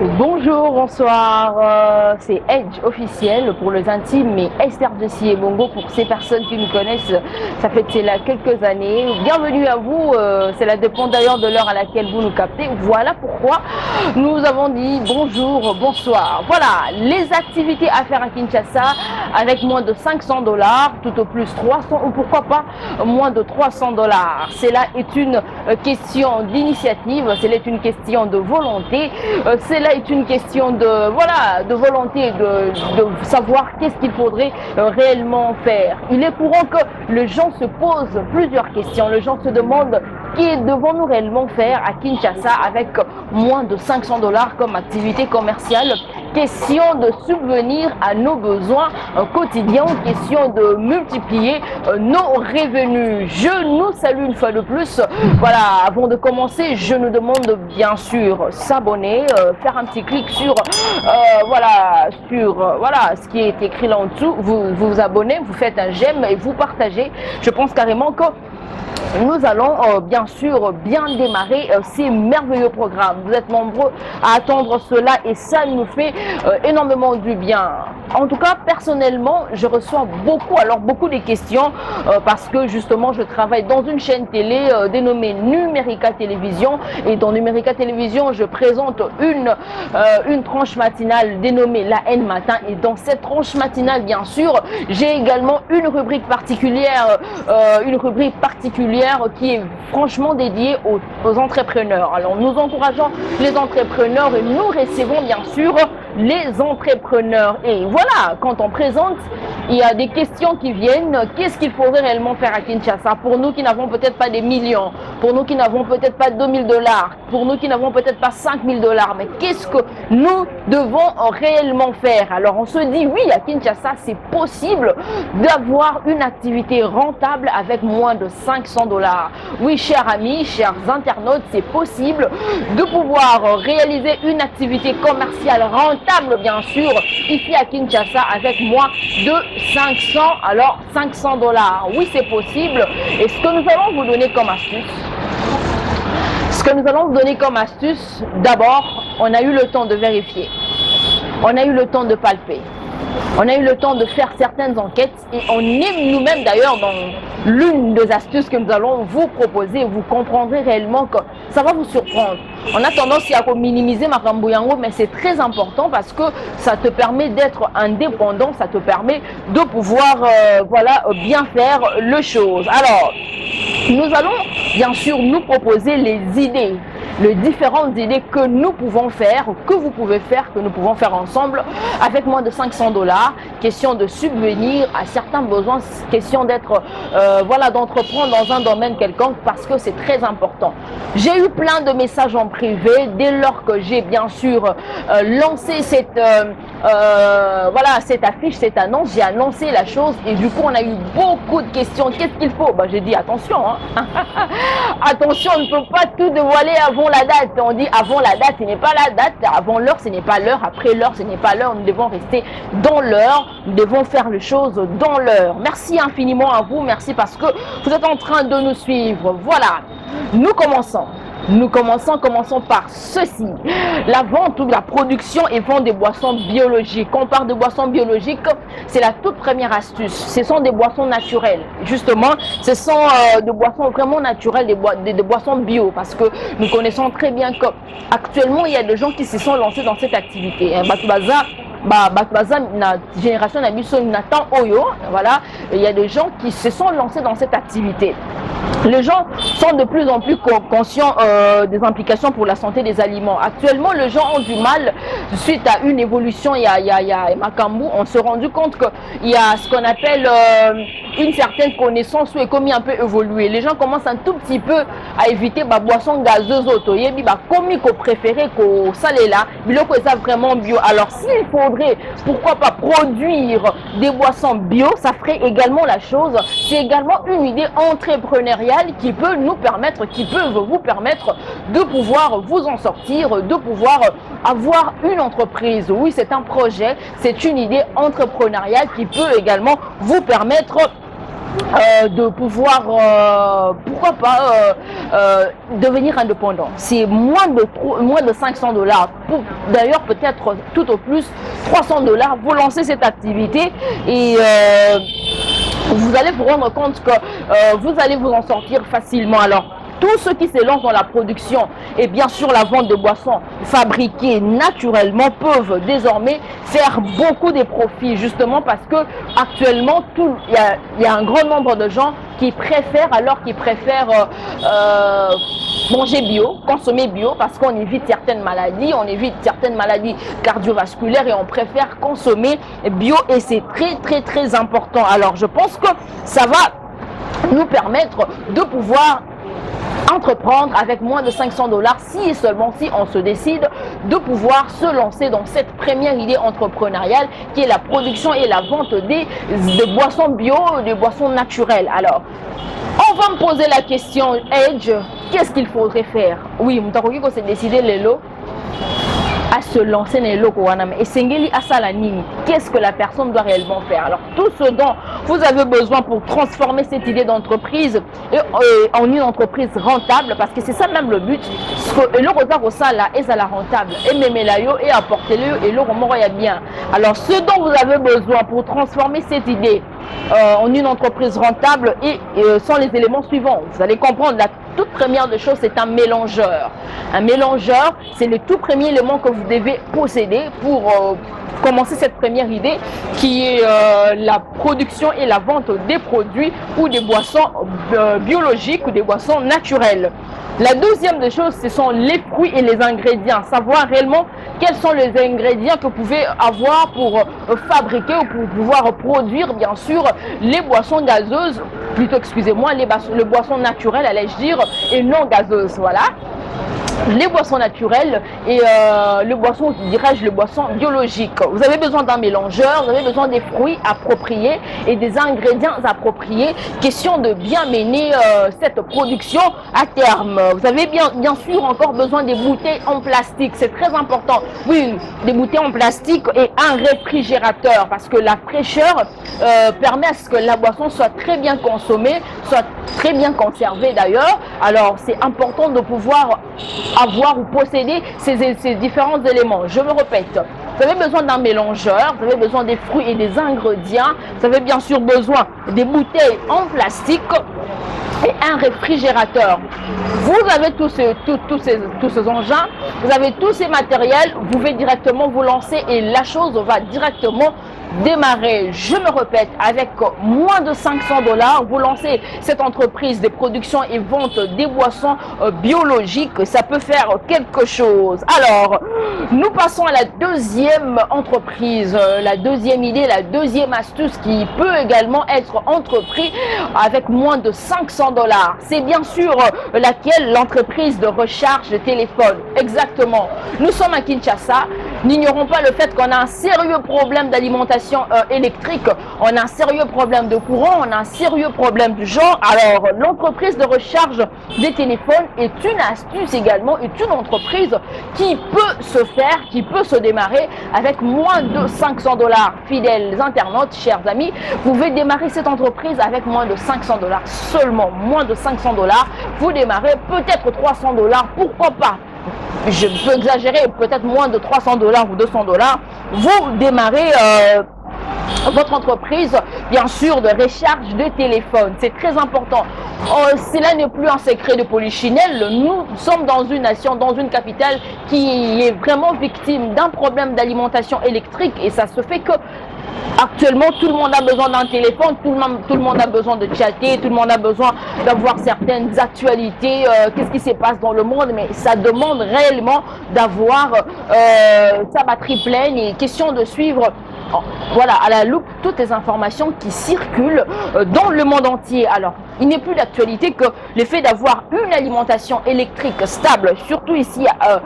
Bonjour, bonsoir, c'est Edge officiel pour les intimes et Esther Jessie et Bongo pour ces personnes qui nous connaissent, ça fait là quelques années. Bienvenue à vous, cela dépend d'ailleurs de l'heure à laquelle vous nous captez. Voilà pourquoi nous avons dit bonjour, bonsoir. Voilà, les activités à faire à Kinshasa avec moins de 500 $, tout au plus 300 ou pourquoi pas moins de 300 $. Cela est une question d'initiative, cela est une question de volonté, cela est une question de volonté, de savoir qu'est-ce qu'il faudrait réellement faire. Il est courant que les gens se posent plusieurs questions. Les gens se demandent qui devons-nous réellement faire à Kinshasa avec moins de 500 $ comme activité commerciale. Question de subvenir à nos besoins quotidiens, question de multiplier nos revenus. Je nous salue une fois de plus. Voilà, avant de commencer, je nous demande bien sûr s'abonner, faire un petit clic sur voilà ce qui est écrit là en dessous. Vous vous abonnez, vous faites un j'aime et vous partagez. Je pense carrément que nous allons bien sûr bien démarrer ces merveilleux programmes. Vous êtes nombreux à attendre cela et ça nous fait énormément du bien. En tout cas, personnellement, je reçois beaucoup de questions parce que justement, je travaille dans une chaîne télé dénommée Numérica Télévision. Et dans Numérica Télévision, je présente une tranche matinale dénommée La Haine Matin. Et dans cette tranche matinale, bien sûr, j'ai également une rubrique particulière qui est franchement dédiée aux entrepreneurs. Alors, nous encourageons les entrepreneurs et nous recevons bien sûr les entrepreneurs. Et voilà, quand on présente, il y a des questions qui viennent. Qu'est-ce qu'il faudrait réellement faire à Kinshasa pour nous qui n'avons peut-être pas des millions, pour nous qui n'avons peut-être pas 2000 $, pour nous qui n'avons peut-être pas 5000 $, mais qu'est-ce que nous devons réellement faire? Alors on se dit oui, à Kinshasa, c'est possible d'avoir une activité rentable avec moins de 500 $. Oui, chers amis, chers internautes, c'est possible de pouvoir réaliser une activité commerciale rentable, bien sûr, ici à Kinshasa avec moins de 500 $. Oui, c'est possible. Et ce que nous allons vous donner comme astuce, d'abord, on a eu le temps de vérifier. On a eu le temps de palper. On a eu le temps de faire certaines enquêtes et on est nous-mêmes d'ailleurs dans l'une des astuces que nous allons vous proposer. Vous comprendrez réellement que ça va vous surprendre. On a tendance à minimiser Makambo Yango, mais c'est très important parce que ça te permet d'être indépendant, ça te permet de pouvoir bien faire les choses. Alors, nous allons bien sûr nous proposer les différentes idées que nous pouvons faire, que vous pouvez faire, que nous pouvons faire ensemble avec moins de 500 $. Question de subvenir à certains besoins, question d'entreprendre dans un domaine quelconque parce que c'est très important. J'ai eu plein de messages en privé dès lors que j'ai bien sûr lancé cette affiche, cette annonce. J'ai annoncé la chose et du coup on a eu beaucoup de questions. Qu'est-ce qu'il faut? J'ai dit attention, hein. Attention, on ne peut pas tout dévoiler avant la date. On dit avant la date, ce n'est pas la date. Avant l'heure, ce n'est pas l'heure. Après l'heure, ce n'est pas l'heure. Nous devons rester dans l'heure. Nous devons faire les choses dans l'heure. Merci infiniment à vous. Merci parce que vous êtes en train de nous suivre. Voilà, nous commençons. Commençons par ceci. La vente ou la production et vente des boissons biologiques. Quand on parle de boissons biologiques, c'est la toute première astuce. Ce sont des boissons naturelles. Justement, ce sont des boissons vraiment naturelles, des boissons bio. Parce que nous connaissons très bien qu'actuellement, il y a des gens qui se sont lancés dans cette activité. La génération Nathan Oyo, voilà, il y a des gens qui se sont lancés dans cette activité. Les gens sont de plus en plus conscients des implications pour la santé des aliments. Actuellement, les gens ont du mal, suite à une évolution, il y a Makambu, on s'est rendu compte qu'il y a ce qu'on appelle une certaine connaissance ou économie un peu évoluée. Les gens commencent un tout petit peu à éviter boissons gazeuses auto. Il y a comme qu'on préférait qu'on salé là, mais là ça vraiment bio. Alors s'il faudrait, pourquoi pas produire des boissons bio, ça ferait également la chose. C'est également une idée entrepreneuriale qui peut vous permettre de pouvoir vous en sortir, de pouvoir avoir une entreprise. Oui, c'est un projet, c'est une idée entrepreneuriale qui peut également vous permettre de pouvoir, pourquoi pas, devenir indépendant. C'est moins de 500 dollars. D'ailleurs, peut-être tout au plus 300 dollars. Vous lancez cette activité et vous allez vous rendre compte que vous allez vous en sortir facilement. Alors, tous ceux qui se lancent dans la production et bien sûr la vente de boissons fabriquées naturellement peuvent désormais faire beaucoup de profits, justement parce que actuellement il y a un grand nombre de gens qui préfèrent manger bio, consommer bio, parce qu'on évite certaines maladies, cardiovasculaires et on préfère consommer bio et c'est très important. Alors je pense que ça va nous permettre de pouvoir entreprendre avec moins de 500 dollars si et seulement si on se décide de pouvoir se lancer dans cette première idée entrepreneuriale qui est la production et la vente de boissons bio, des boissons naturelles. Alors, on va me poser la question, Edge, qu'est-ce qu'il faudrait faire? Oui, Mutakoki s'est décidé les lots à se lancer dans les locaux et Sengeli Asalanini, qu'est-ce que la personne doit réellement faire? Alors tout ce dont vous avez besoin pour transformer cette idée d'entreprise en une entreprise rentable, parce que c'est ça même le but, et le retard au salaire est à la rentable et même et apportez-le et le remords est bien. Alors ce dont vous avez besoin pour transformer cette idée en une entreprise rentable et sont les éléments suivants. Vous allez comprendre, la toute première des choses, c'est un mélangeur. Un mélangeur, c'est le tout premier élément que vous devez posséder pour commencer cette première idée qui est la production et la vente des produits ou des boissons biologiques ou des boissons naturelles. La deuxième des choses, ce sont les fruits et les ingrédients. Savoir réellement quels sont les ingrédients que vous pouvez avoir pour fabriquer ou pour pouvoir produire, bien sûr, les boissons gazeuses, plutôt, excusez-moi, les boissons naturelles, allais-je dire, et non gazeuses, voilà. Les boissons naturelles et les boissons biologiques. Vous avez besoin d'un mélangeur, vous avez besoin des fruits appropriés et des ingrédients appropriés. Question de bien mener cette production à terme. Vous avez bien sûr encore besoin des bouteilles en plastique, c'est très important. Oui, des bouteilles en plastique et un réfrigérateur parce que la fraîcheur permet à ce que la boisson soit très bien consommée, soit très bien conservée d'ailleurs. Alors c'est important de pouvoir avoir ou posséder ces différents éléments. Je me répète, vous avez besoin d'un mélangeur, vous avez besoin des fruits et des ingrédients, vous avez bien sûr besoin des bouteilles en plastique et un réfrigérateur. Vous avez tous ces engins, vous avez tous ces matériels, vous pouvez directement vous lancer et la chose va directement démarrer. Je me répète, avec moins de 500 dollars, vous lancez cette entreprise de production et vente des boissons biologiques, ça peut faire quelque chose. Alors, nous passons à la deuxième entreprise, la deuxième idée, la deuxième astuce qui peut également être entreprise avec moins de 500 dollars. C'est bien sûr laquelle l'entreprise de recharge de téléphone. Exactement. Nous sommes à Kinshasa. N'ignorons pas le fait qu'on a un sérieux problème d'alimentation électrique, on a un sérieux problème de courant, on a un sérieux problème du genre. Alors, l'entreprise de recharge des téléphones est une astuce également, est une entreprise qui peut se faire, qui peut se démarrer avec moins de 500 dollars. Fidèles internautes, chers amis, vous pouvez démarrer cette entreprise avec moins de 500 dollars, seulement moins de 500 dollars. Vous démarrez peut-être 300 dollars, pourquoi pas? Je peux exagérer, peut-être moins de 300 dollars ou 200 dollars, vous démarrez votre entreprise, bien sûr, de recharge de téléphone. C'est très important. Cela n'est plus un secret de polichinelle. Nous sommes dans une nation, dans une capitale qui est vraiment victime d'un problème d'alimentation électrique et ça se fait que actuellement, tout le monde a besoin d'un téléphone, tout le monde a besoin de chatter, tout le monde a besoin d'avoir certaines actualités, qu'est-ce qui se passe dans le monde, mais ça demande réellement d'avoir sa batterie pleine et question de suivre voilà, à la loupe toutes les informations qui circulent dans le monde entier. Alors, il n'est plus d'actualité que le fait d'avoir une alimentation électrique stable, surtout ici à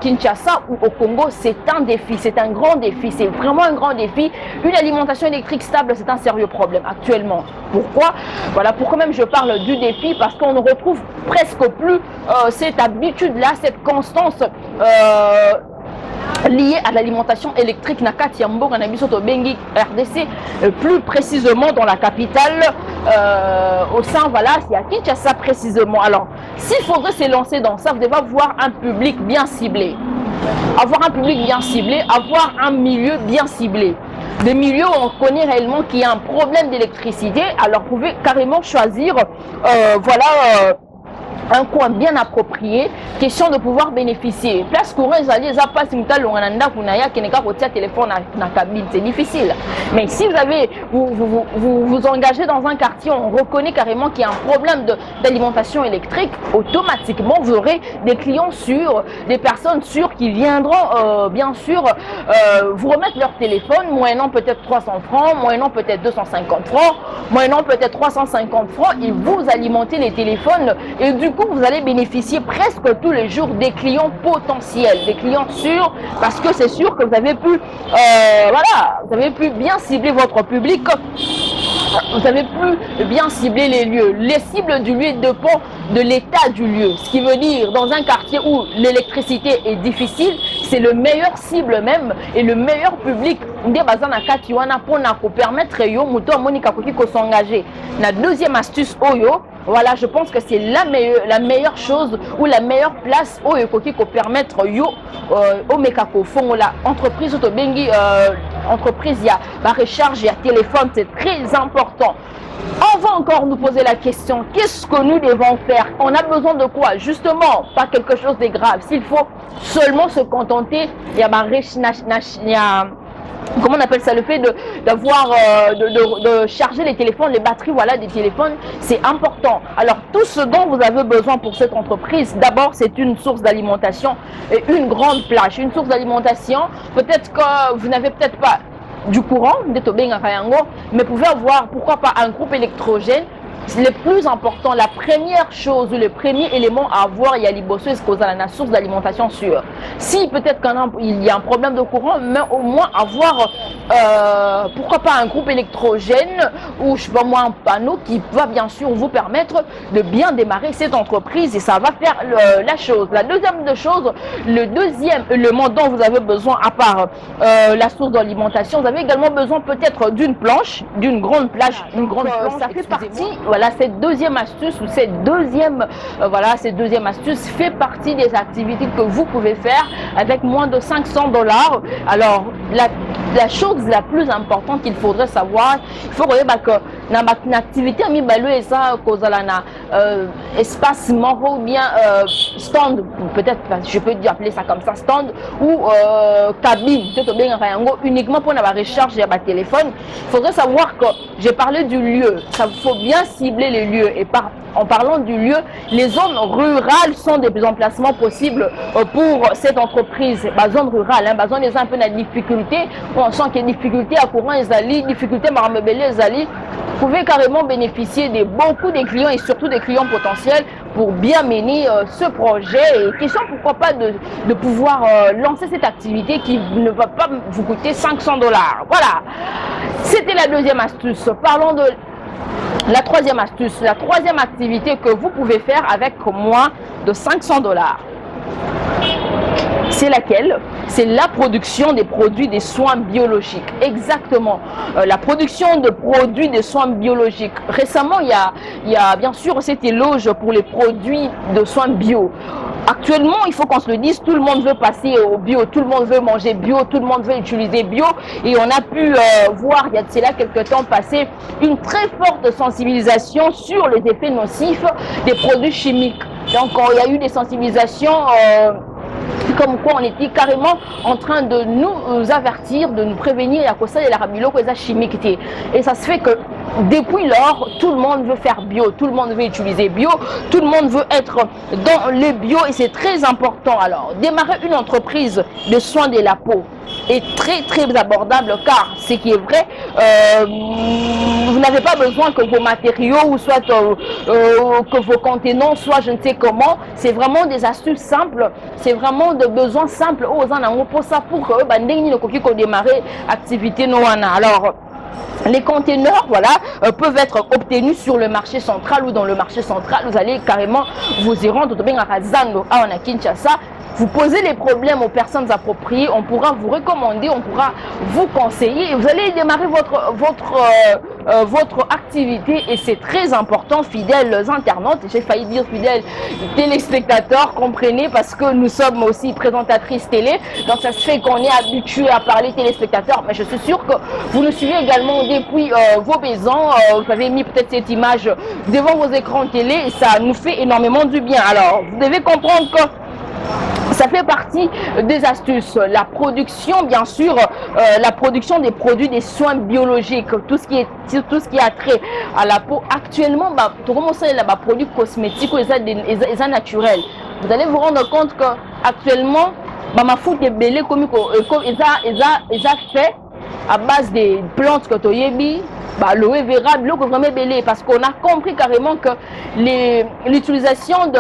Kinshasa ou au Congo, c'est un défi, c'est un grand défi, c'est vraiment un grand défi. Une alimentation électrique stable, c'est un sérieux problème actuellement. Pourquoi? Voilà, pourquoi même je parle du défi, parce qu'on ne retrouve presque plus cette habitude-là, cette constance lié à l'alimentation électrique Nakati Yambo Kanabisoto Bengi RDC, plus précisément dans la capitale au sein, voilà, c'est à Kinshasa précisément. Alors s'il faudrait se lancer dans ça, vous devez avoir un public bien ciblé. Avoir un public bien ciblé, avoir un milieu bien ciblé. Des milieux où on connaît réellement qu'il y a un problème d'électricité, alors vous pouvez carrément choisir, un coin bien approprié, question de pouvoir bénéficier. Place courant, c'est difficile. Mais si vous engagez dans un quartier, on reconnaît carrément qu'il y a un problème d'alimentation électrique, automatiquement vous aurez des clients sûrs, des personnes sûres qui viendront bien sûr vous remettre leur téléphone, moyennant peut-être 300 francs, moyennant peut-être 250 francs, moyennant peut-être 350 francs, et vous alimentez les téléphones et du coup vous allez bénéficier presque tous les jours des clients potentiels, des clients sûrs, parce que c'est sûr que vous avez pu vous avez pu bien cibler votre public, vous avez pu bien cibler les lieux. Les cibles du lieu dépendent de l'état du lieu, ce qui veut dire dans un quartier où l'électricité est difficile, c'est le meilleur cible même et le meilleur public pour permettre de s'engager. La deuxième astuce, voilà, je pense que c'est la meilleure chose ou la meilleure place où il faut permettre au mekako fond la entreprise entreprise, il y a la recharge, il y a téléphone, c'est très important. On va encore nous poser la question, qu'est-ce que nous devons faire? On a besoin de quoi? Justement, pas quelque chose de grave. S'il faut seulement se contenter, il y a comment on appelle ça, le fait de charger les téléphones, les batteries, voilà, des téléphones, c'est important. Alors tout ce dont vous avez besoin pour cette entreprise, d'abord c'est une source d'alimentation et une grande plage, une source d'alimentation. Peut-être que vous n'avez peut-être pas du courant, mais vous pouvez avoir, pourquoi pas, un groupe électrogène. Le plus important, la première chose, le premier élément à avoir, il y a la source d'alimentation sûre. Si peut-être qu'il y a un problème de courant, mais au moins avoir, pourquoi pas, un groupe électrogène ou je sais pas moi, un panneau qui va bien sûr vous permettre de bien démarrer cette entreprise et ça va faire la chose. La deuxième chose, le deuxième élément dont vous avez besoin, à part la source d'alimentation, vous avez également besoin peut-être d'une planche, d'une grande plage, une grande planche. Ça fait partie. Voilà, cette deuxième astuce ou cette deuxième astuce fait partie des activités que vous pouvez faire avec moins de 500 $. Alors, la chose la plus importante qu'il faudrait savoir, il faut regarder que dans une activité, espace mort ou bien stand, peut-être, je peux appeler ça comme ça, stand ou cabine, uniquement pour la recharge et la téléphone. Il faudrait savoir que j'ai parlé du lieu, ça faut bien cibler les lieux et en parlant du lieu, les zones rurales sont des emplacements possibles pour cette entreprise. La zone rurale, la zone est un peu de difficulté, on sent qu'il y a des difficultés à courant, des difficultés à meubles, vous pouvez carrément bénéficier de beaucoup de clients et surtout des clients potentiels pour bien mener ce projet. Et question pourquoi pas de pouvoir lancer cette activité qui ne va pas vous coûter 500 $. Voilà, c'était la deuxième astuce. Parlons de la troisième astuce, la troisième activité que vous pouvez faire avec moins de 500 $. C'est laquelle? C'est la production des produits des soins biologiques. Exactement. La production de produits de soins biologiques. Récemment, il y a bien sûr cet éloge pour les produits de soins bio. Actuellement, il faut qu'on se le dise, tout le monde veut passer au bio, tout le monde veut manger bio, tout le monde veut utiliser bio. Et on a pu voir, il y a de cela quelques temps passé, une très forte sensibilisation sur les effets nocifs des produits chimiques. Donc, il y a eu des sensibilisations comme quoi on était carrément en train de nous avertir, de nous prévenir à cause de la ramilo chimique. Et ça se fait que depuis lors, tout le monde veut faire bio, tout le monde veut utiliser bio, tout le monde veut être dans le bio et c'est très important. Alors, démarrer une entreprise de soins de la peau est très abordable car ce qui est vrai, vous n'avez pas besoin que vos matériaux ou soit que vos contenants soient je ne sais comment, c'est vraiment des astuces simples, c'est vraiment de besoins simples aux gens pour ça pour que démarrer activité noana. Alors les conteneurs, voilà, peuvent être obtenus sur le marché central ou dans le marché central. Vous allez carrément vous y rendre à Zando, à Kinshasa. Vous posez les problèmes aux personnes appropriées, on pourra vous recommander, on pourra vous conseiller et vous allez démarrer votre activité et c'est très important, fidèles internautes, j'ai failli dire fidèles téléspectateurs, comprenez, parce que nous sommes aussi présentatrices télé, donc ça se fait qu'on est habitué à parler téléspectateurs, mais je suis sûre que vous nous suivez également depuis vos maisons, vous avez mis peut-être cette image devant vos écrans télé et ça nous fait énormément du bien. Alors, vous devez comprendre que ça fait partie des astuces. La production, bien sûr, la production des produits, des soins biologiques, tout ce qui a trait à la peau. Actuellement, tout le monde sait les produits cosmétiques ou les naturels. Vous allez vous rendre compte que actuellement, ma fout est belé comme ils a fait à base des plantes que tu as l'aloe vera, l'eau vraiment belé parce qu'on a compris carrément que l'utilisation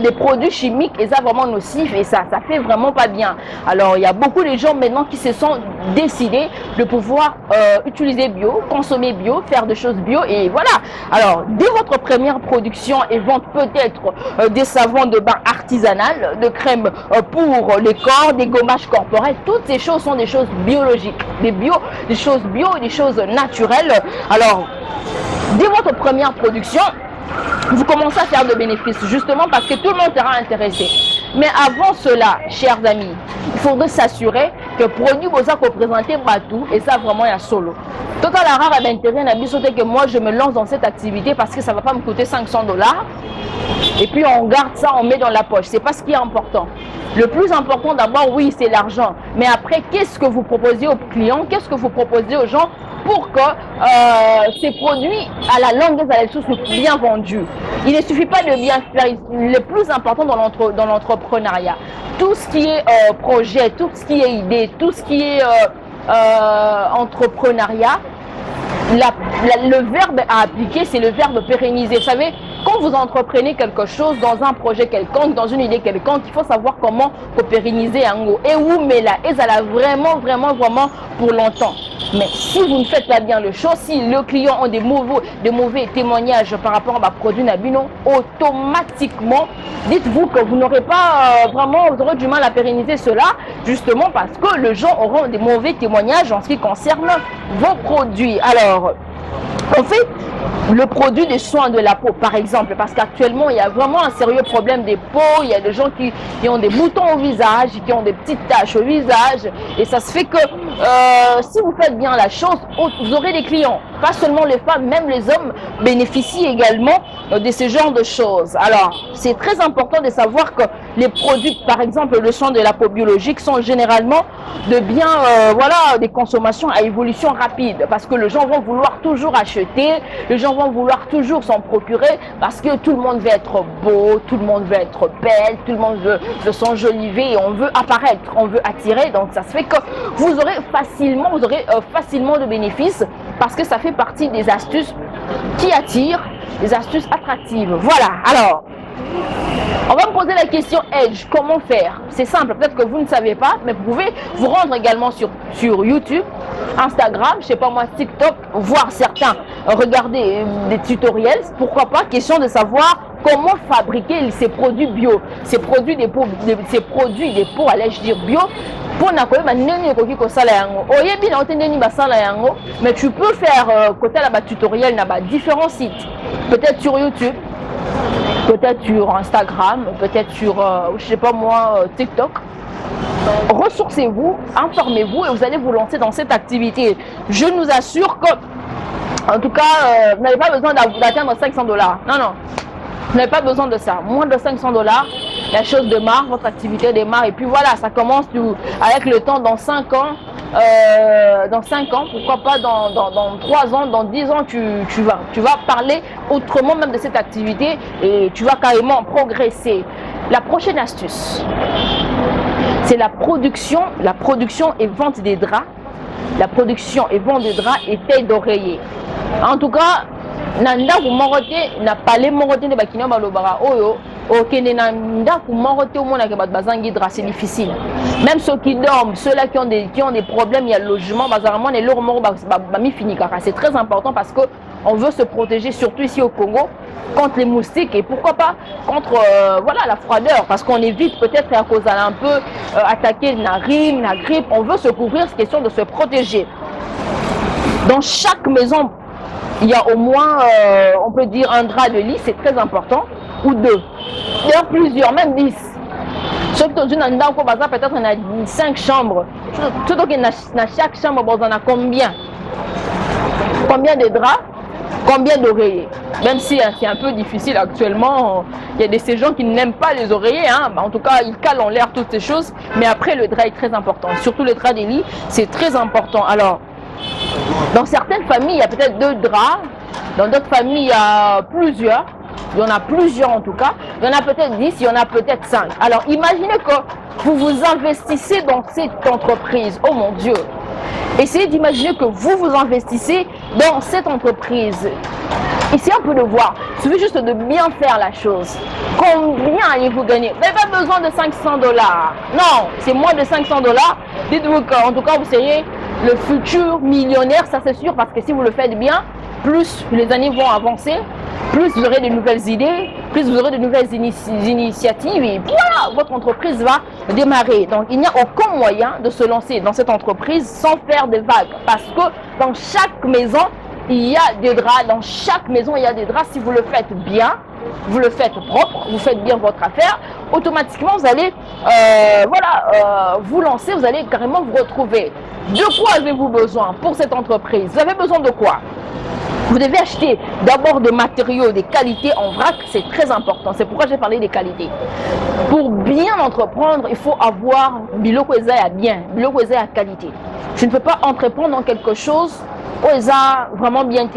des produits chimiques est vraiment nocif et ça fait vraiment pas bien. Alors il y a beaucoup de gens maintenant qui se sont décidés de pouvoir utiliser bio, consommer bio, faire des choses bio et voilà. Alors dès votre première production et vente peut-être des savons de bain artisanales, de crème pour les corps, des gommages corporels, toutes ces choses sont des choses biologiques, des choses bio, des choses naturelles. Alors dès votre première production, vous commencez à faire de bénéfices justement parce que tout le monde sera intéressé. Mais avant cela, chers amis, il faudrait s'assurer que le produit vous a présenté partout et ça vraiment est solo. Total rare à l'intérêt que moi je me lance dans cette activité parce que ça ne va pas me coûter 500 $ et puis on garde ça, on met dans la poche. C'est pas ce qui est important. Le plus important d'abord, oui, c'est l'argent. Mais après, qu'est-ce que vous proposez aux clients? Qu'est-ce que vous proposez aux gens pour que ces produits à la longue des soient bien vendus? Il ne suffit pas de bien faire. Le plus important dans l'entrepreneuriat, tout ce qui est projet, tout ce qui est idée, tout ce qui est entrepreneuriat, le verbe à appliquer, c'est le verbe pérenniser. Vous savez, quand vous entreprenez quelque chose dans un projet quelconque, dans une idée quelconque, il faut savoir comment pérenniser un mot. Et où mais là, et ça l'a vraiment pour longtemps. Mais si vous ne faites pas bien le chose, si le client a des mauvais témoignages par rapport à ma produit Nabino, automatiquement, dites-vous que vous n'aurez pas vous aurez du mal à pérenniser cela, justement parce que les gens auront des mauvais témoignages en ce qui concerne vos produits. Alors, en fait, le produit des soins de la peau, par exemple, parce qu'actuellement, il y a vraiment un sérieux problème des peaux. Il y a des gens qui ont des boutons au visage, qui ont des petites taches au visage. Et ça se fait que si vous faites bien la chose, vous aurez des clients. Pas seulement les femmes, même les hommes bénéficient également de ce genre de choses. Alors, c'est très important de savoir que les produits, par exemple, le soin de la peau biologique, sont généralement des consommations à évolution rapide. Parce que les gens vont vouloir toujours acheter, les gens vont vouloir toujours s'en procurer parce que tout le monde veut être beau, tout le monde veut être belle, tout le monde veut s'enjoliver et on veut apparaître, on veut attirer. Donc ça se fait que vous aurez facilement de bénéfices parce que ça fait partie des astuces qui attirent, des astuces attractives. Voilà, alors on va me poser la question Edge, comment faire? C'est simple, peut-être que vous ne savez pas, mais vous pouvez vous rendre également sur YouTube, Instagram, je sais pas moi, TikTok, voir certains, regarder des tutoriels, pourquoi pas, question de savoir comment fabriquer ces produits bio, ces produits des peaux, allais-je dire bio, pour mais tu peux faire côté là-bas tutoriel là-bas différents sites, peut-être sur YouTube, peut-être sur Instagram, peut-être sur, je sais pas moi, TikTok. Ressourcez-vous, informez-vous et vous allez vous lancer dans cette activité. Je nous assure que, en tout cas, vous n'avez pas besoin d'atteindre 500 $. Non, non, vous n'avez pas besoin de ça. Moins de 500 $, la chose démarre, votre activité démarre et puis voilà, ça commence avec le temps dans 5 ans. Dans 5 ans, pourquoi pas dans 3 ans, dans 10 ans, tu vas parler autrement même de cette activité et tu vas carrément progresser. La prochaine astuce, c'est la production et vente des draps. La production et vente des draps et taille d'oreiller. En tout cas, nanda kumorote na palais morote ne bakina balobara oyo okende na ndaku morote au mona ke bat bazangi drap, c'est difficile. Même ceux qui dorment, ceux-là qui ont des problèmes, il y a le logement, bazaramon et leur mort mi fini kaka. C'est très important parce que on veut se protéger surtout ici au Congo contre les moustiques et pourquoi pas contre la froideur parce qu'on évite peut-être à cause d'un peu attaquer la rime, la grippe, on veut se couvrir, c'est question de se protéger. Dans chaque maison, il y a au moins, on peut dire, un drap de lit, c'est très important, ou deux. D'ailleurs, plusieurs, même 10. Sauf que dans une andau, peut-être on a 5 chambres. Surtout que dans chaque chambre, on a combien? Combien de draps? Combien d'oreillers? Même si c'est un peu difficile actuellement, il y a des gens qui n'aiment pas les oreillers, hein. En tout cas ils calent en l'air toutes ces choses, mais après le drap est très important, surtout le drap des lits, c'est très important. Alors, dans certaines familles, il y a peut-être 2 draps, dans d'autres familles, il y a plusieurs, il y en a plusieurs en tout cas, il y en a peut-être 10, il y en a peut-être 5. Alors imaginez que vous vous investissez dans cette entreprise, oh mon Dieu! Essayez d'imaginer que vous investissez dans cette entreprise. Essayez un peu de voir. Il suffit juste de bien faire la chose. Combien allez-vous gagner? Vous n'avez pas besoin de 500 $. Non, c'est moins de 500 $. Dites-vous qu'en tout cas, vous seriez le futur millionnaire, ça c'est sûr, parce que si vous le faites bien, plus les années vont avancer, plus vous aurez de nouvelles idées, plus vous aurez de nouvelles initiatives et voilà, votre entreprise va démarrer. Donc il n'y a aucun moyen de se lancer dans cette entreprise sans faire des vagues, parce que dans chaque maison, il y a des draps, dans chaque maison il y a des draps. Si vous le faites bien, vous le faites propre, vous faites bien votre affaire, automatiquement vous allez vous lancer, vous allez carrément vous retrouver. De quoi avez-vous besoin pour cette entreprise? Vous avez besoin de quoi? Vous devez acheter d'abord des matériaux, des qualités en vrac, c'est très important. C'est pourquoi j'ai parlé des qualités. Pour bien entreprendre, il faut avoir biloko eza bien, biloko eza qualité. Tu ne peux pas entreprendre dans quelque chose où eza vraiment bien.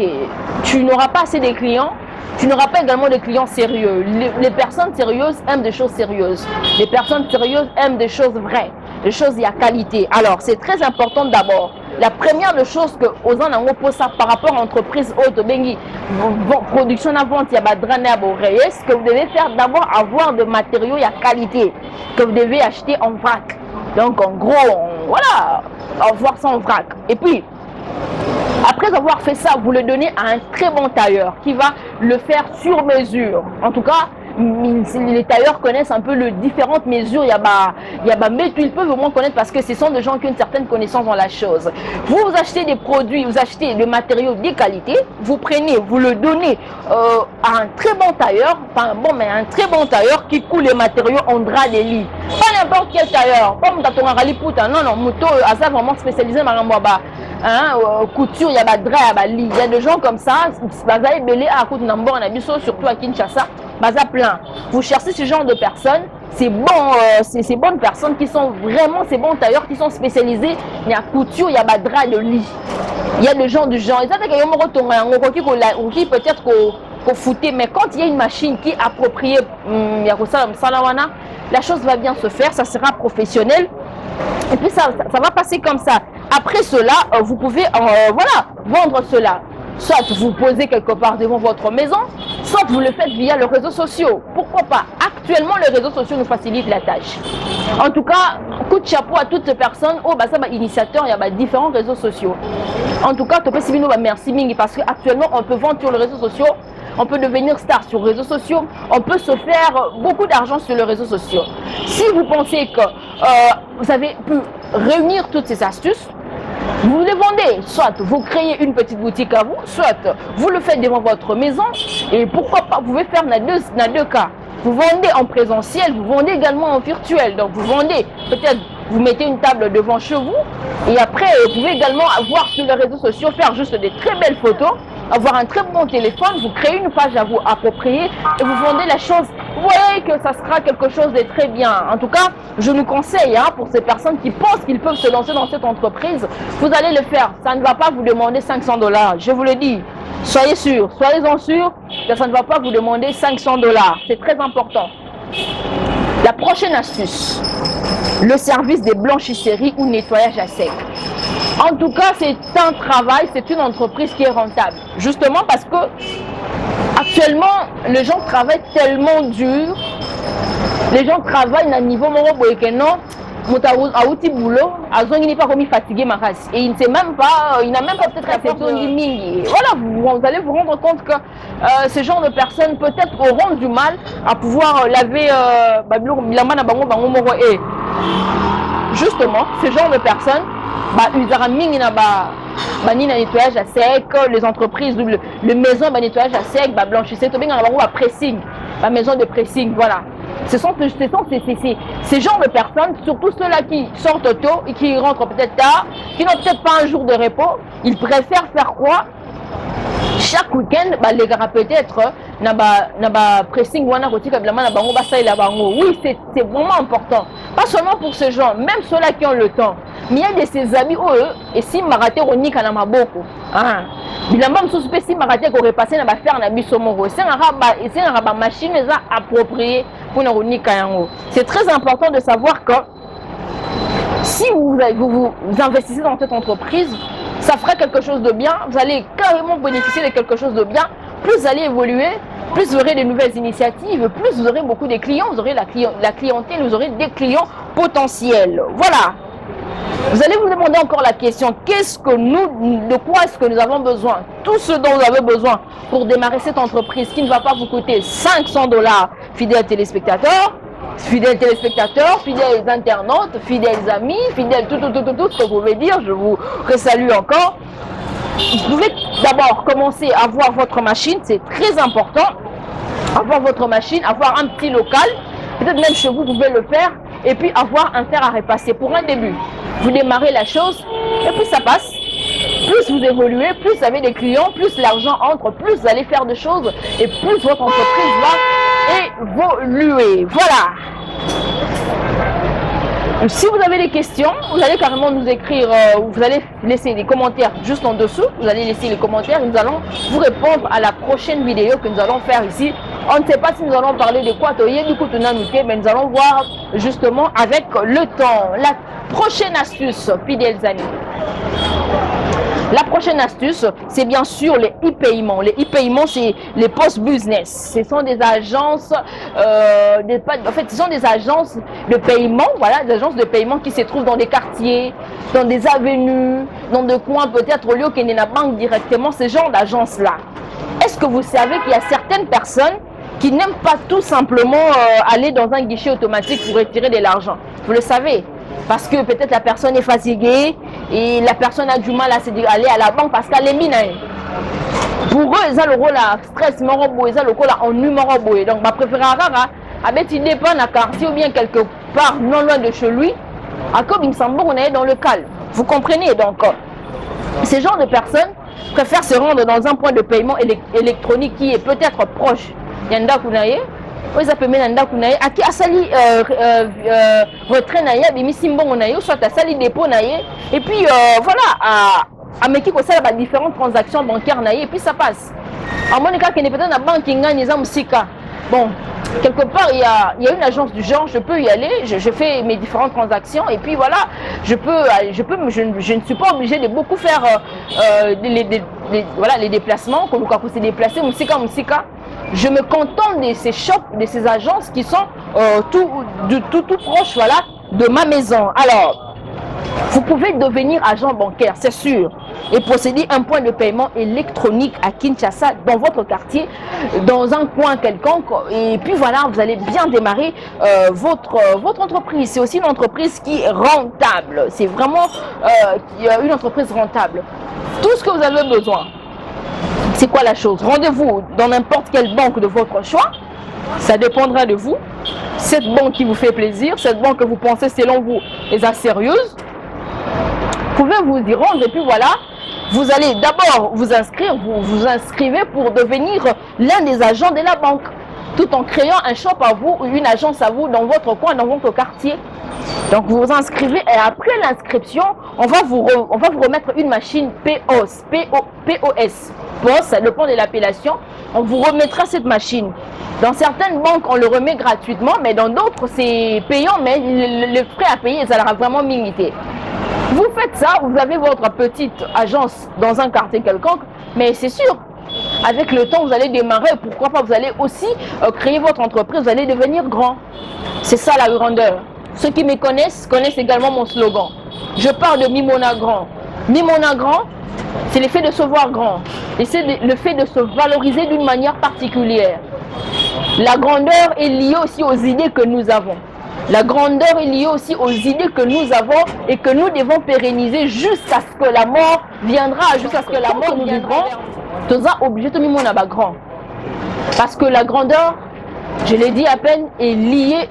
Tu n'auras pas assez de clients. Tu n'auras pas également de clients sérieux. Les personnes sérieuses aiment des choses sérieuses. Les personnes sérieuses aiment des choses vraies. Des choses, il y a qualité. Alors, c'est très important d'abord. La première des choses que aux gens pour ça par rapport à l'entreprise production à vente, il y a ce que vous devez faire d'abord, avoir de matériaux, il y a qualité que vous devez acheter en vrac. Donc, en gros, voilà, avoir ça en vrac. Et puis, après avoir fait ça, vous le donnez à un très bon tailleur qui va le faire sur mesure. En tout cas, les tailleurs connaissent un peu les différentes mesures. Mais ils peuvent au moins connaître parce que ce sont des gens qui ont une certaine connaissance dans la chose. Vous achetez des produits, vous achetez des matériaux de qualité, vous prenez, vous le donnez à un très bon tailleur, mais un très bon tailleur qui coule les matériaux en drap de lit. Pas n'importe quel tailleur, pas non, Muto a vraiment spécialisé couture, il y a des draps, il y a des gens comme ça, surtout à Kinshasa. Plein. Vous cherchez ce genre de personnes, c'est bon, ces bonnes personnes qui sont vraiment ces bons tailleurs qui sont spécialisés. Il y a couture, il y a des draps de lit. Il y a des gens du genre. Peut-être qu'on foutait, mais quand il y a une machine qui est appropriée, la chose va bien se faire, ça sera professionnel. Et puis ça va passer comme ça. Après cela, vous pouvez vendre cela. Soit vous posez quelque part devant votre maison, soit vous le faites via les réseaux sociaux. Pourquoi pas? Actuellement, les réseaux sociaux nous facilitent la tâche. En tout cas, coup de chapeau à toutes ces personnes. Initiateurs, il y a différents réseaux sociaux. En tout cas, merci Mingi parce qu'actuellement, on peut vendre sur les réseaux sociaux. On peut devenir star sur les réseaux sociaux. On peut se faire beaucoup d'argent sur les réseaux sociaux. Si vous pensez que vous avez pu réunir toutes ces astuces, vous les vendez, soit vous créez une petite boutique à vous, soit vous le faites devant votre maison. Et pourquoi pas, vous pouvez faire dans deux cas. Vous vendez en présentiel, vous vendez également en virtuel. Donc vous vendez, peut-être vous mettez une table devant chez vous. Et après, vous pouvez également avoir sur les réseaux sociaux, faire juste des très belles photos, avoir un très bon téléphone, vous créez une page à vous approprier et vous vendez la chose. Vous voyez que ça sera quelque chose de très bien. En tout cas, je nous conseille pour ces personnes qui pensent qu'ils peuvent se lancer dans cette entreprise, vous allez le faire. Ça ne va pas vous demander 500 $. Je vous le dis. Soyez sûrs, soyez-en sûrs que ça ne va pas vous demander 500 $. C'est très important. La prochaine astuce, le service des blanchisseries ou nettoyage à sec. En tout cas, c'est un travail, c'est une entreprise qui est rentable. Justement parce que actuellement, les gens travaillent tellement dur. Les gens travaillent à un niveau boulot, il n'est pas remis fatigué et il ne sait même pas, il n'a même pas peut-être accepté une voilà, vous allez vous rendre compte que ce genre de personnes peut-être auront du mal à pouvoir laver et justement ce genre de personnes bani na nettoyage à sec, les entreprises, le maison ba nettoyage à sec, ba blanchissage, to benga ba pressing, ba maison de pressing, voilà. Ce sont ces genres de personnes, surtout ceux-là qui sortent tôt et qui rentrent peut-être tard, qui n'ont peut-être pas un jour de repos, ils préfèrent faire quoi? Chaque week-end, bah, les gars peut-être pressing oui, c'est vraiment important. Pas seulement pour ces gens, même ceux-là qui ont le temps. Mais il y a de ces amis, eux, et si maraté ronik à maboko. Il y a même sous si maraté qu'on repassé dans faire na bisomoro. C'est un machine appropriée pour na ronik à yango. C'est très important de savoir que si vous investissez dans cette entreprise, ça fera quelque chose de bien, vous allez carrément bénéficier de quelque chose de bien, plus vous allez évoluer, plus vous aurez de nouvelles initiatives, plus vous aurez beaucoup de clients, vous aurez la clientèle, vous aurez des clients potentiels. Voilà. Vous allez vous demander encore la question, de quoi est-ce que nous avons besoin? Tout ce dont vous avez besoin pour démarrer cette entreprise qui ne va pas vous coûter 500 $, fidèles téléspectateurs, fidèles internautes, fidèles amis, fidèles tout ce que vous pouvez dire, je vous resalue encore. Vous pouvez d'abord commencer à avoir votre machine, c'est très important, avoir votre machine, avoir un petit local, peut-être même chez vous, vous pouvez le faire, et puis avoir un fer à repasser pour un début. Vous démarrez la chose, et puis ça passe. Plus vous évoluez, plus vous avez des clients, plus l'argent entre, plus vous allez faire de choses, et plus votre entreprise va évoluer. Voilà. Si vous avez des questions, vous allez carrément nous écrire, vous allez laisser des commentaires juste en dessous, vous allez laisser les commentaires et nous allons vous répondre à la prochaine vidéo que nous allons faire ici. On ne sait pas si nous allons parler de quoi, mais nous allons voir justement avec le temps. La prochaine astuce, fidèles amis. La prochaine astuce, c'est bien sûr les e-paiements. Les e-paiements, c'est les post-business. Ce sont des agences, ce sont des agences de paiement, voilà, des agences de paiement qui se trouvent dans des quartiers, dans des avenues, dans des coins peut-être au lieu qu'il y ait la banque directement, ce genre d'agences-là. Est-ce que vous savez qu'il y a certaines personnes qui n'aiment pas tout simplement aller dans un guichet automatique pour retirer de l'argent? Vous le savez? Parce que peut-être la personne est fatiguée et la personne a du mal à aller à la banque parce qu'elle est mine. Pour eux, ils ont le rôle à stress, ils ont le rôle à ennui. Donc, ma préférence, avec il dépend d'un quartier ou bien quelque part non loin de chez lui, à comme il me semble qu'on est dans le calme. Vous comprenez? Donc, ces genres de personnes préfèrent se rendre dans un point de paiement électronique qui est peut-être proche. Yanda Kounaye. Ils appellent Nanda Kounaye. Aki asali retrait naye, bimisimbongo naye, soit asali dépôt naye. Et puis voilà, à Meki ko sala différentes transactions bancaires naye et puis ça passe. En mon cas, qui n'est peut-être la banque qui gagne les Musika. Bon, quelque part il y a une agence du genre, je peux y aller, je fais mes différentes transactions et puis voilà, je ne suis pas obligé de beaucoup faire voilà, les déplacements, comme quand c'est déplacé, Musika. Je me contente de ces shops, de ces agences qui sont tout proche, voilà, de ma maison. Alors, vous pouvez devenir agent bancaire, c'est sûr, et posséder un point de paiement électronique à Kinshasa, dans votre quartier, dans un coin quelconque. Et puis voilà, vous allez bien démarrer votre entreprise. C'est aussi une entreprise qui est rentable. C'est vraiment une entreprise rentable. Tout ce que vous avez besoin, c'est quoi la chose? Rendez-vous dans n'importe quelle banque de votre choix. Ça dépendra de vous. Cette banque qui vous fait plaisir, cette banque que vous pensez selon vous est assez sérieuse, vous pouvez vous y rendre et puis voilà, vous allez d'abord vous inscrire, vous inscrivez pour devenir l'un des agents de la banque, tout en créant un shop à vous ou une agence à vous dans votre coin, dans votre quartier. Donc vous vous inscrivez et après l'inscription, on va vous remettre une machine POS, POS, le point de l'appellation. On vous remettra cette machine. Dans certaines banques, on le remet gratuitement, mais dans d'autres, c'est payant, mais le frais à payer, ça sera vraiment limité. Vous faites ça, vous avez votre petite agence dans un quartier quelconque, mais c'est sûr, avec le temps, vous allez démarrer, pourquoi pas, vous allez aussi créer votre entreprise, vous allez devenir grand. C'est ça la grandeur. Ceux qui me connaissent également mon slogan. Je parle de Mimona Grand. Mimona Grand, c'est le fait de se voir grand. Et c'est le fait de se valoriser d'une manière particulière. La grandeur est liée aussi aux idées que nous avons. La grandeur est liée aussi aux idées que nous avons et que nous devons pérenniser jusqu'à ce que la mort viendra, jusqu'à ce que la mort nous vivrons. Tout ça obligé de nous grand. Parce que la grandeur, je l'ai dit à peine, est liée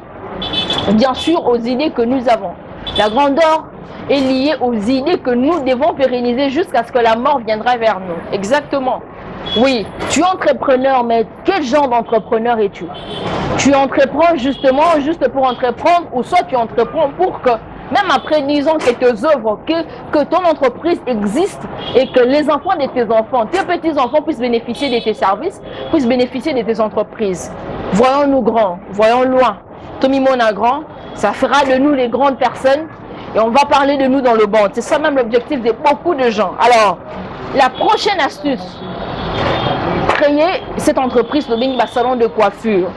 bien sûr aux idées que nous avons. La grandeur est liée aux idées que nous devons pérenniser jusqu'à ce que la mort viendra vers nous. Exactement. Oui, tu es entrepreneur, mais quel genre d'entrepreneur es-tu? Tu entreprends justement juste pour entreprendre, ou soit tu entreprends pour que, même après 10 ans, quelques œuvres, que ton entreprise existe et que les enfants de tes enfants, tes petits-enfants puissent bénéficier de tes services, puissent bénéficier de tes entreprises. Voyons-nous grands, voyons loin. Tommy Mona grand, ça fera de nous les grandes personnes et on va parler de nous dans le monde. C'est ça même l'objectif de beaucoup de gens. Alors, la prochaine astuce, créer cette entreprise de Bing salon de coiffure.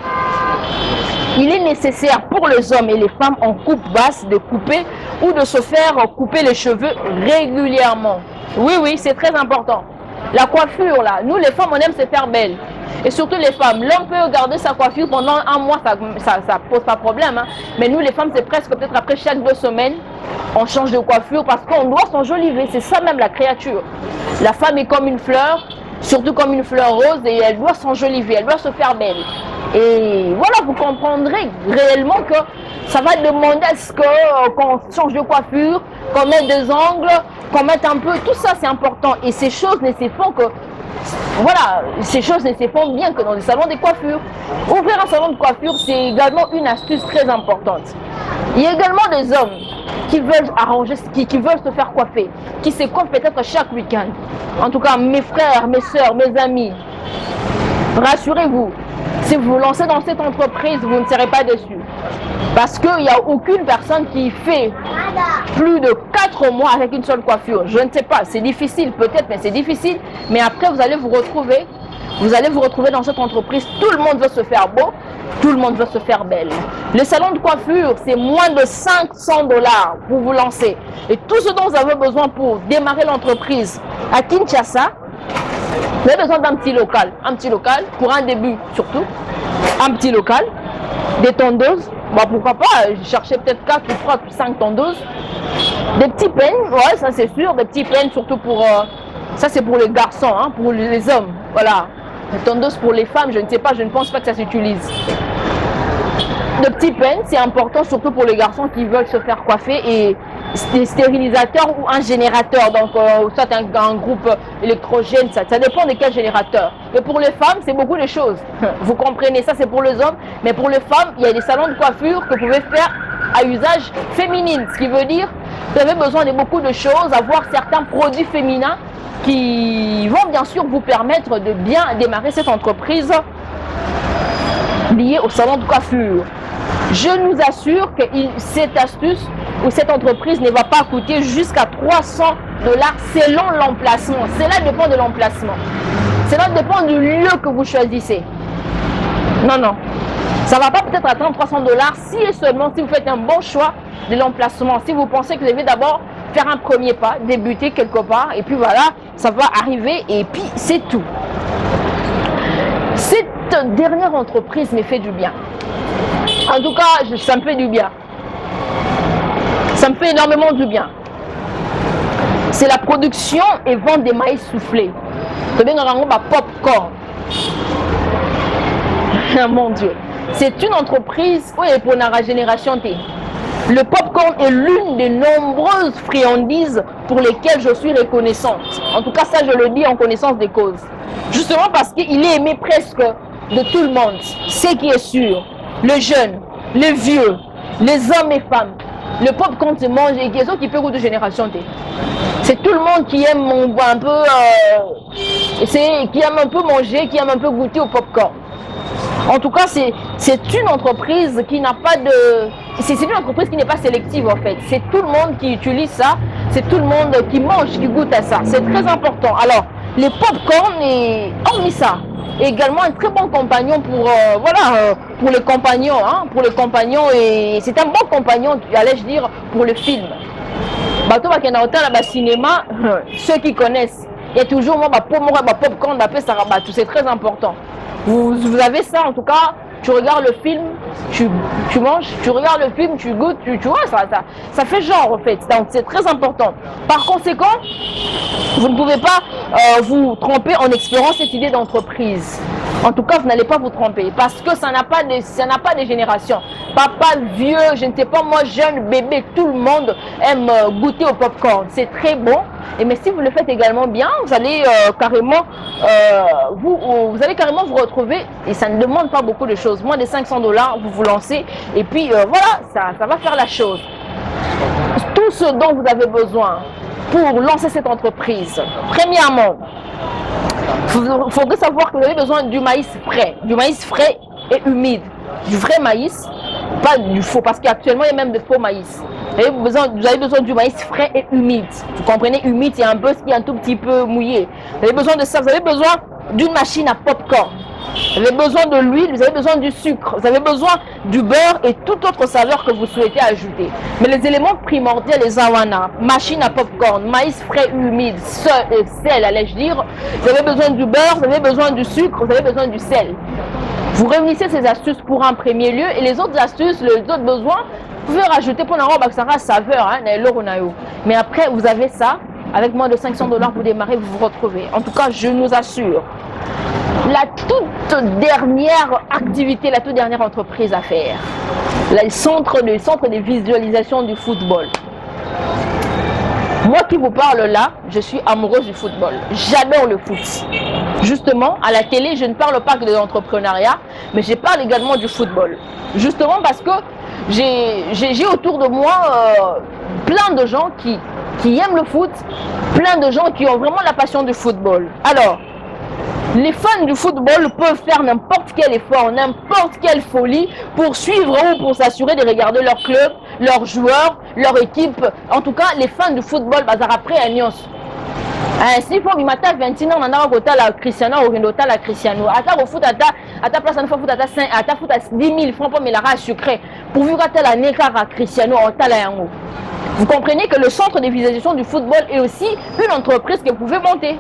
Il est nécessaire pour les hommes et les femmes en coupe basse de couper ou de se faire couper les cheveux régulièrement. Oui, oui, c'est très important. La coiffure, là, nous les femmes, on aime se faire belle. Et surtout les femmes, l'homme peut garder sa coiffure pendant un mois, ça pose pas de problème. Hein. Mais nous les femmes, c'est presque peut-être après chaque 2 semaines, on change de coiffure parce qu'on doit s'enjoliver. C'est ça même la créature. La femme est comme une fleur, surtout comme une fleur rose, et elle doit s'enjoliver, elle doit se faire belle. Et voilà, vous comprendrez réellement que ça va demander à ce qu'on change de coiffure, qu'on mette des angles, qu'on mette un peu, tout ça c'est important. Et ces choses ne se font que, voilà, ces choses ne se font bien que dans les salons de coiffure. Ouvrir un salon de coiffure, c'est également une astuce très importante. Il y a également des hommes qui veulent arranger, qui veulent se faire coiffer, qui se coiffent peut-être chaque week-end. En tout cas, mes frères, mes soeurs, mes amis, rassurez-vous, si vous vous lancez dans cette entreprise, vous ne serez pas déçus. Parce qu'il n'y a aucune personne qui fait plus de 4 mois avec une seule coiffure. Je ne sais pas, c'est difficile peut-être, mais c'est difficile. Mais après, vous allez vous retrouver dans cette entreprise. Tout le monde veut se faire beau, tout le monde veut se faire belle. Le salon de coiffure, c'est moins de 500 $ pour vous lancer. Et tout ce dont vous avez besoin pour démarrer l'entreprise à Kinshasa, vous avez besoin d'un petit local pour un début surtout, un petit local, des tondeuses, bon, pourquoi pas, chercher peut-être 4 ou 3 ou 5 tondeuses, des petits peines, ouais, ça c'est sûr, des petits peines surtout pour, ça c'est pour les garçons, hein, pour les hommes, voilà, les tondeuses pour les femmes, je ne sais pas, je ne pense pas que ça s'utilise. De petits peines, c'est important surtout pour les garçons qui veulent se faire coiffer, et des stérilisateurs ou un générateur, donc soit un groupe électrogène, ça dépend de quel générateur. Et pour les femmes, c'est beaucoup de choses. Vous comprenez, ça c'est pour les hommes, mais pour les femmes, il y a des salons de coiffure que vous pouvez faire à usage féminin, ce qui veut dire que vous avez besoin de beaucoup de choses, avoir certains produits féminins qui vont bien sûr vous permettre de bien démarrer cette entreprise liée au salon de coiffure. Je nous assure que cette astuce ou cette entreprise ne va pas coûter jusqu'à 300 $ selon l'emplacement. Cela dépend de l'emplacement. Cela dépend du lieu que vous choisissez. Non, non. Ça ne va pas peut-être atteindre 300 $ si et seulement si vous faites un bon choix de l'emplacement. Si vous pensez que vous devez d'abord faire un premier pas, débuter quelque part, et puis voilà, ça va arriver et puis c'est tout. Cette dernière entreprise me fait du bien. En tout cas, ça me fait du bien. Ça me fait énormément du bien. C'est la production et vente des maïs soufflés. C'est bien un popcorn. Mon Dieu. C'est une entreprise, oui, pour la génération T. Le popcorn est l'une des nombreuses friandises pour lesquelles je suis reconnaissante. En tout cas, ça, je le dis en connaissance des causes. Justement parce qu'il est aimé presque de tout le monde. Ce qui est sûr. Les jeunes, les vieux, les hommes et femmes. Le popcorn se mange et qui peut goûter de génération T. C'est tout le monde qui aime un peu, qui aime un peu manger, qui aime un peu goûter au popcorn. En tout cas, c'est une entreprise qui n'a pas de... C'est une entreprise qui n'est pas sélective en fait. C'est tout le monde qui utilise ça. C'est tout le monde qui mange, qui goûte à ça. C'est très important. Alors, les popcorn, hormis ça, également un très bon compagnon pour pour les compagnons, hein, pour les compagnons, et c'est un bon compagnon, allais-je dire, pour le film. Bateau va dans le cinéma, ceux qui connaissent, il y a toujours popcorn, c'est très important. Vous avez ça en tout cas, tu regardes le film, tu manges, tu regardes le film, tu goûtes, tu vois, ça fait genre en fait. Donc c'est très important. Par conséquent, vous ne pouvez pas vous tromper en explorant cette idée d'entreprise. En tout cas, vous n'allez pas vous tromper parce que ça n'a pas de génération. Papa, vieux, je ne sais pas, moi, jeune, bébé, tout le monde aime goûter au popcorn. C'est très bon. Mais si vous le faites également bien, vous allez carrément vous allez carrément vous retrouver et ça ne demande pas beaucoup de choses. Moins de 500 $, vous vous lancez et puis voilà, ça va faire la chose. Tout ce dont vous avez besoin pour lancer cette entreprise, premièrement, il faudrait savoir que vous avez besoin du maïs frais et humide, du vrai maïs, pas du faux, parce qu'actuellement il y a même de faux maïs. Vous avez besoin du maïs frais et humide. Vous comprenez, humide, c'est un peu ce qui est un tout petit peu mouillé. Vous avez besoin de ça, vous avez besoin d'une machine à popcorn. Vous avez besoin de l'huile, vous avez besoin du sucre, vous avez besoin du beurre et toute autre saveur que vous souhaitez ajouter. Mais les éléments primordiaux, les awana, machine à popcorn, maïs frais humide, sel, allais-je dire. Vous avez besoin du beurre, vous avez besoin du sucre, vous avez besoin du sel. Vous réunissez ces astuces pour un premier lieu et les autres astuces, les autres besoins, vous pouvez rajouter pour n'avoir pas saveur, mais après vous avez ça, avec moins de 500 $, vous démarrez, vous vous retrouvez. En tout cas, je nous assure. La toute dernière activité, la toute dernière entreprise à faire, le centre de visualisation du football. Moi qui vous parle là, je suis amoureuse du football. J'adore le foot. Justement, à la télé, je ne parle pas que de l'entrepreneuriat, mais je parle également du football. Justement parce que j'ai autour de moi plein de gens qui aiment le foot, plein de gens qui ont vraiment la passion du football. Alors, les fans du football peuvent faire n'importe quel effort, n'importe quelle folie pour suivre ou pour s'assurer de regarder leur club, leurs joueurs, leur équipe. En tout cas, les fans du football, bazar après à Nyos. Si faut mimata 21 ans, on a la Cristiano ou la Cristiano. Ata au foot, ata place en foot, ata foot à 10 000 francs pour me la sucré. Pourvu qu'à la neka Cristiano en talayango. Vous comprenez que le centre de visualisation du football est aussi une entreprise que vous pouvez monter.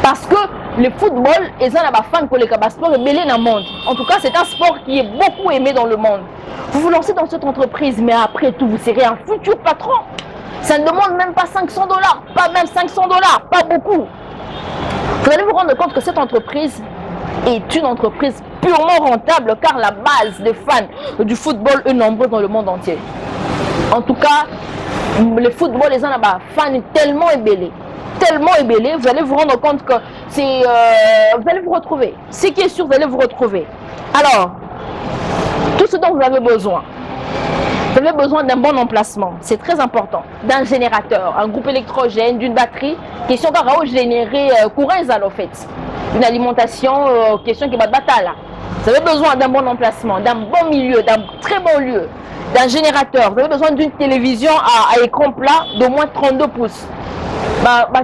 Parce que le football est un fan pour les sport belé dans le monde. En tout cas, c'est un sport qui est beaucoup aimé dans le monde. Vous vous lancez dans cette entreprise, mais après tout, vous serez un futur patron. Ça ne demande même pas 500 $, pas même 500 $, pas beaucoup. Vous allez vous rendre compte que cette entreprise est une entreprise purement rentable car la base des fans du football est nombreuse dans le monde entier. En tout cas, le football, les fans tellement ébellés. Tellement ébellé, vous allez vous rendre compte que c'est vous allez vous retrouver. Ce qui est sûr, vous allez vous retrouver. Alors, tout ce dont vous avez besoin d'un bon emplacement, c'est très important, d'un générateur, un groupe électrogène, d'une batterie, question car générer courant en fait, une alimentation, question qui va battre là. Vous avez besoin d'un bon emplacement, d'un bon milieu, d'un très bon lieu, d'un générateur. Vous avez besoin d'une télévision à écran plat d'au moins 32 pouces.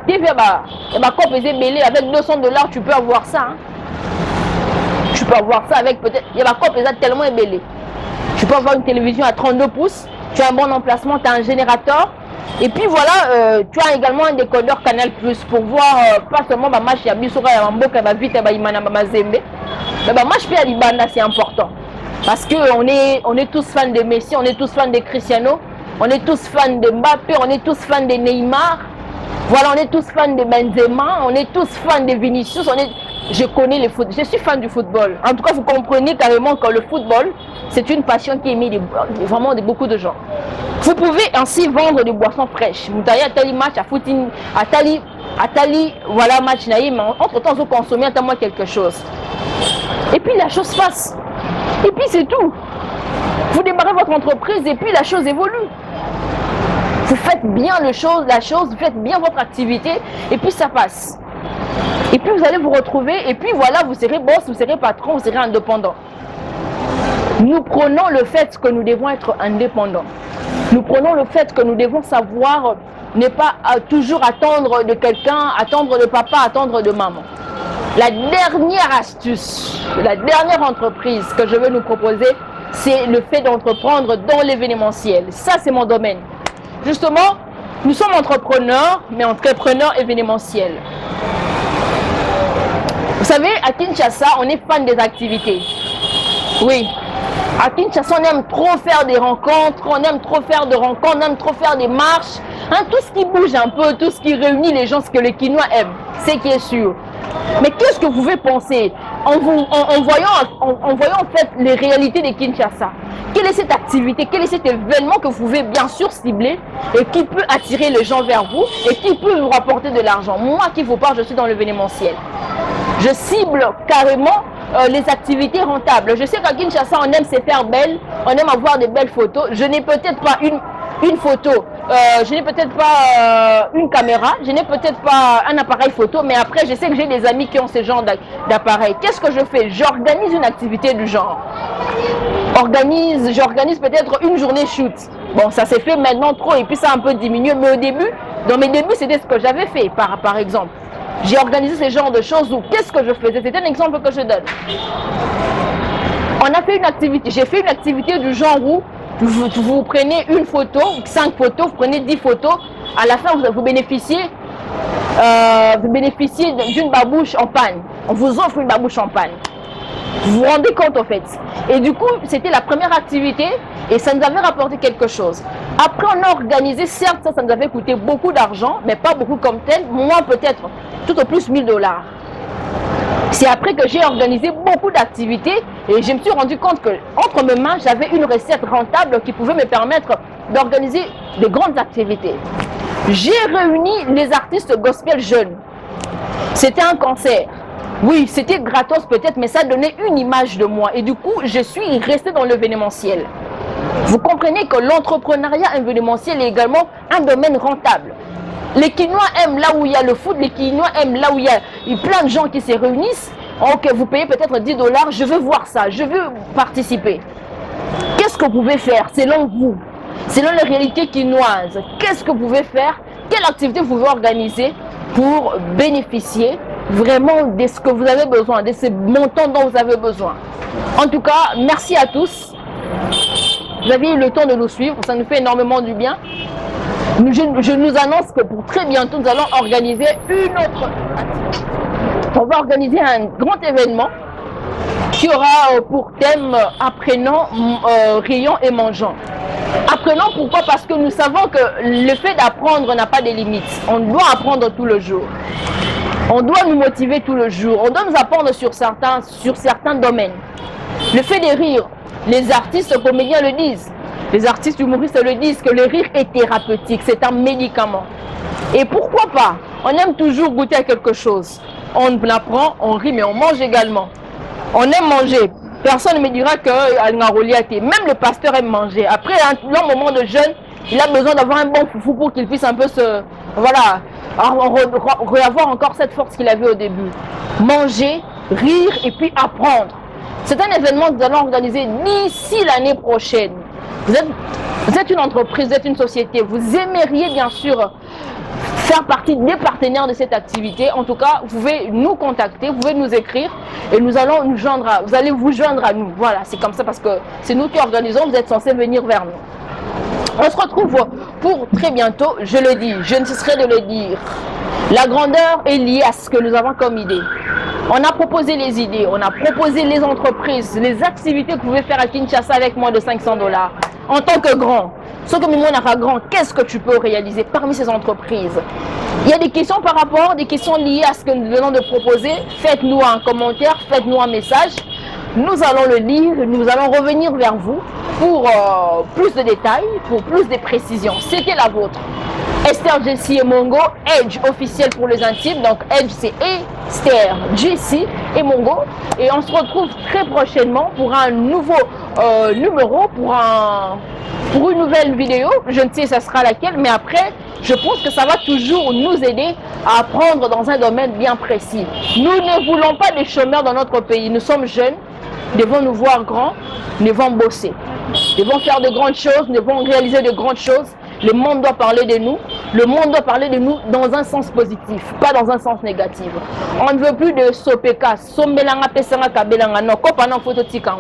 TV, avec 200 $, tu peux avoir ça. Hein. Tu peux avoir ça avec peut-être. Il y a tellement ébellé. Tu peux avoir une télévision à 32 pouces. Tu as un bon emplacement, tu as un générateur. Et puis voilà, tu as également un décodeur Canal Plus pour voir pas seulement ma match, il y a Bissora, il y a Mboka, il y a Vite, il y a Mazembe. Mais ma match, à Libanda, c'est important. Parce qu'on est tous fans de Messi, on est tous fans de Cristiano, on est tous fans de Mbappé, on est tous fans de Neymar. Voilà, on est tous fans de Benzema, on est tous fans de Vinicius, je connais le foot, je suis fan du football. En tout cas, vous comprenez carrément que le football, c'est une passion qui est mise vraiment de beaucoup de gens. Vous pouvez ainsi vendre des boissons fraîches. Vous avez un match à footing, à tali, voilà, match naïf, mais entre-temps, vous consommez à moi quelque chose. Et puis la chose passe. Et puis c'est tout. Vous démarrez votre entreprise et puis la chose évolue. Vous faites bien la chose, vous faites bien votre activité et puis ça passe. Et puis vous allez vous retrouver et puis voilà, vous serez boss, vous serez patron, vous serez indépendant. Nous prenons le fait que nous devons être indépendants. Nous prenons le fait que nous devons savoir ne pas toujours attendre de quelqu'un, attendre de papa, attendre de maman. La dernière astuce, la dernière entreprise que je veux nous proposer, c'est le fait d'entreprendre dans l'événementiel. Ça, c'est mon domaine. Justement, nous sommes entrepreneurs, mais entrepreneurs événementiels. Vous savez, à Kinshasa, on est fan des activités. Oui. À Kinshasa, on aime trop faire des rencontres, on aime trop faire des marches. Hein, tout ce qui bouge un peu, tout ce qui réunit les gens, ce que les Kinois aiment, c'est qui est sûr. Mais qu'est-ce que vous pouvez penser en voyant en fait les réalités de Kinshasa? Quelle est cette activité, quel est cet événement que vous pouvez bien sûr cibler et qui peut attirer les gens vers vous et qui peut vous rapporter de l'argent? Moi qui vous parle, je suis dans l'événementiel. Je cible carrément les activités rentables. Je sais qu'à Kinshasa, on aime se faire belle, on aime avoir des belles photos. Je n'ai peut-être pas une photo, je n'ai peut-être pas une caméra, je n'ai peut-être pas un appareil photo, mais après, je sais que j'ai des amis qui ont ce genre d'appareil. Qu'est-ce que je fais? J'organise une activité du genre. J'organise peut-être une journée shoot. Bon, ça s'est fait maintenant trop et puis ça a un peu diminué, mais au début, dans mes débuts, c'était ce que j'avais fait, par exemple. J'ai organisé ce genre de choses où qu'est-ce que je faisais? C'est un exemple que je donne. On a fait une activité, j'ai fait une activité du genre où vous prenez une photo, 5 photos, vous prenez 10 photos, à la fin vous bénéficiez d'une babouche en panne. On vous offre une babouche en panne. Vous vous rendez compte en fait. Et du coup, c'était la première activité et ça nous avait rapporté quelque chose. Après, on a organisé, certes, ça nous avait coûté beaucoup d'argent, mais pas beaucoup comme tel, moins peut-être, tout au plus 1000 $. C'est après que j'ai organisé beaucoup d'activités et je me suis rendu compte que entre mes mains, j'avais une recette rentable qui pouvait me permettre d'organiser de grandes activités. J'ai réuni les artistes gospel jeunes. C'était un concert. Oui, c'était gratos peut-être, mais ça donnait une image de moi. Et du coup, je suis restée dans l'événementiel. Vous comprenez que l'entrepreneuriat événementiel est également un domaine rentable. Les Kinois aiment là où il y a le foot, les Kinois aiment là où il y a plein de gens qui se réunissent. Ok, vous payez peut-être 10 $, je veux voir ça, je veux participer. Qu'est-ce que vous pouvez faire selon vous? Selon les réalités quinoises, qu'est-ce que vous pouvez faire? Quelle activité vous pouvez organiser pour bénéficier vraiment de ce que vous avez besoin, de ces montants dont vous avez besoin? En tout cas, merci à tous. Vous avez eu le temps de nous suivre, ça nous fait énormément du bien. Je nous annonce que pour très bientôt, nous allons organiser une autre activité. On va organiser un grand événement qui aura pour thème apprenant, riant et mangeant. Apprenant, pourquoi? Parce que nous savons que le fait d'apprendre n'a pas de limites. On doit apprendre tout le jour. On doit nous motiver tout le jour. On doit nous apprendre sur certains domaines. Le fait de rire, les artistes comédiens le disent. Les artistes humoristes le disent que le rire est thérapeutique, c'est un médicament. Et pourquoi pas? On aime toujours goûter à quelque chose. On apprend, on rit, mais on mange également. On aime manger. Personne ne me dira que même le pasteur aime manger. Après un long moment de jeûne, il a besoin d'avoir un bon foufou pour qu'il puisse un peu avoir encore cette force qu'il avait au début. Manger, rire et puis apprendre. C'est un événement que nous allons organiser d'ici l'année prochaine. Vous êtes une entreprise, vous êtes une société, vous aimeriez bien sûr faire partie des partenaires de cette activité. En tout cas, vous pouvez nous contacter, vous pouvez nous écrire et nous allons vous allez vous joindre à nous. Voilà, c'est comme ça parce que c'est nous qui organisons, vous êtes censés venir vers nous. On se retrouve pour très bientôt, je le dis, je ne cesserai de le dire. La grandeur est liée à ce que nous avons comme idée. On a proposé les idées, on a proposé les entreprises, les activités que vous pouvez faire à Kinshasa avec moins de 500 $. En tant que grand, sauf que moi on grand, qu'est-ce que tu peux réaliser parmi ces entreprises? Il y a des questions par rapport, des questions liées à ce que nous venons de proposer. Faites-nous un commentaire, faites-nous un message. Nous allons le lire, nous allons revenir vers vous pour plus de détails, pour plus de précisions. C'était la vôtre. Esther, Jessie et Mongo, Edge officiel pour les intimes. Donc Edge c'est Esther, Jessie et Mongo. Et on se retrouve très prochainement pour un nouveau numéro, pour une nouvelle vidéo. Je ne sais ça sera laquelle, mais après, je pense que ça va toujours nous aider à apprendre dans un domaine bien précis. Nous ne voulons pas des chômeurs dans notre pays. Nous sommes jeunes, nous devons nous voir grands, nous devons bosser. Nous devons faire de grandes choses, nous devons réaliser de grandes choses. Le monde doit parler de nous. Le monde doit parler de nous dans un sens positif, pas dans un sens négatif. On ne veut plus de sopeka, sombelanga pesanga kabelanga no kopana photo tika.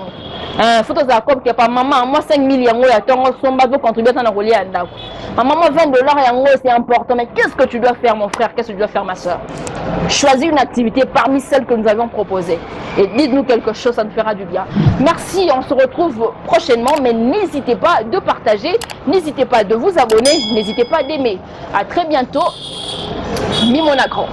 Photo za comme que pas maman, moi 5 000 yango ya tongo somba veut contribuer à na à ndako. Maman 20 $ yango c'est important, mais qu'est-ce que tu dois faire mon frère? Qu'est-ce que tu dois faire ma soeur? Choisis une activité parmi celles que nous avions proposées. Et dites-nous quelque chose, ça nous fera du bien. Merci, on se retrouve prochainement, mais n'hésitez pas de partager, n'hésitez pas de vous abonner, n'hésitez pas d'aimer. À très bientôt, Mimonagro.